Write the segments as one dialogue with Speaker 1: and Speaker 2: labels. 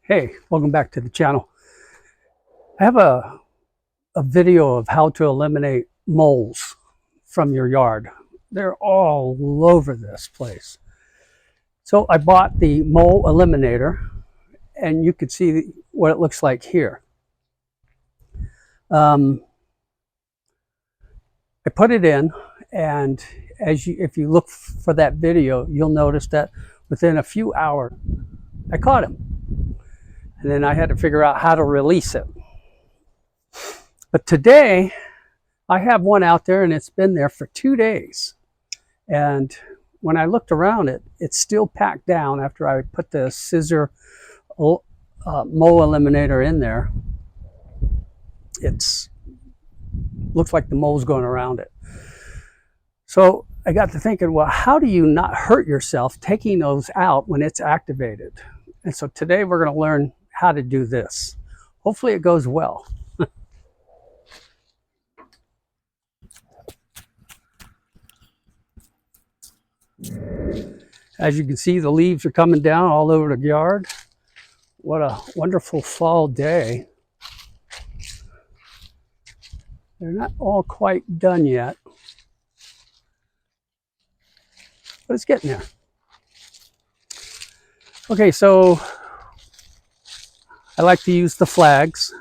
Speaker 1: Hey, welcome back to the channel. I have a video of how to eliminate moles from your yard. They're all over this place. So I bought the Mole Eliminator, and you can see what it looks like here. I put it in, and if you look for that video, you'll notice that within a few hours, I caught him. And then I had to figure out how to release it. But today, I have one out there, and it's been there for 2 days. And when I looked around it, it's still packed down after I put the scissor Mole Eliminator in there. It's looks like the mole's going around it. So I got to thinking, well, how do you not hurt yourself taking those out when it's activated? And so today we're going to learn how to do this. Hopefully it goes well. As you can see, the leaves are coming down all over the yard. What a wonderful fall day. They're not all quite done yet, but it's getting there. Okay, so I like to use the flags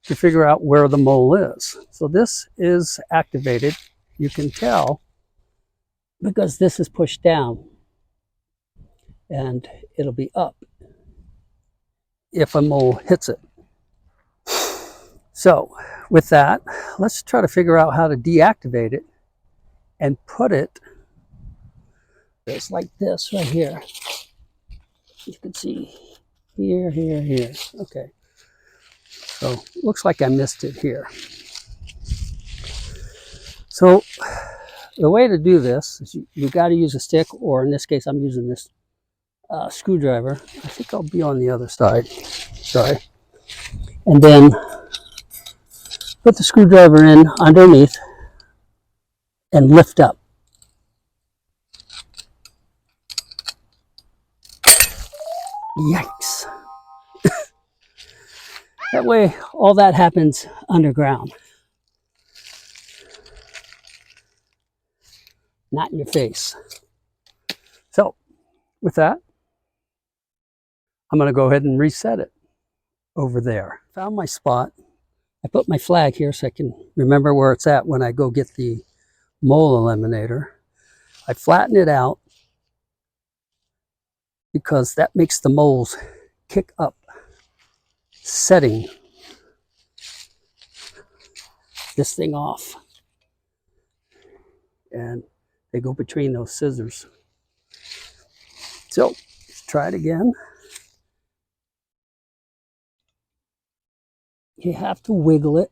Speaker 1: to figure out where the mole is. So this is activated. You can tell because this is pushed down, and it'll be up if a mole hits it. So with that, let's try to figure out how to deactivate it and put it just like this right here. You can see here, here, here. Okay. So looks like I missed it here. So the way to do this is you got to use a stick, or in this case, I'm using this screwdriver. I think I'll be on the other side. Sorry. And then put the screwdriver in underneath and lift up. Yikes. That way, all that happens underground. Not in your face. So, with that, I'm going to go ahead and reset it over there. Found my spot. I put my flag here so I can remember where it's at when I go get the Mole Eliminator. I flatten it out because that makes the moles kick up, setting this thing off. And they go between those scissors. So let's try it again. You have to wiggle it.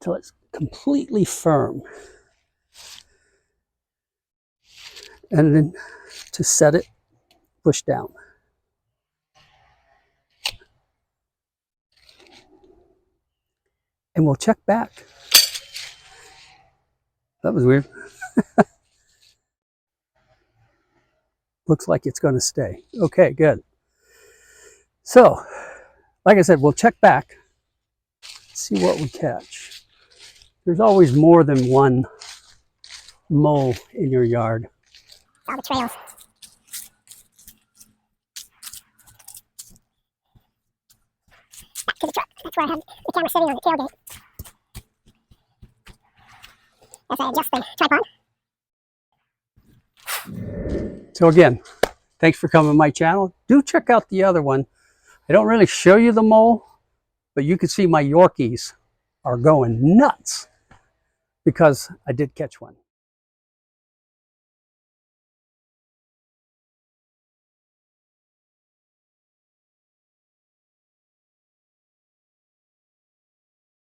Speaker 1: Till it's completely firm. And then to set it, push down. And we'll check back. That was weird. Looks like it's going to stay. Okay, good. So, like I said, we'll check back, see what we catch. There's always more than one mole in your yard.
Speaker 2: All the trails. Back to the truck. That's where I have the camera sitting on the tailgate. As I adjust the tripod.
Speaker 1: So again, thanks for coming to my channel. Do check out the other one. I don't really show you the mole, but you can see my Yorkies are going nuts because I did catch one.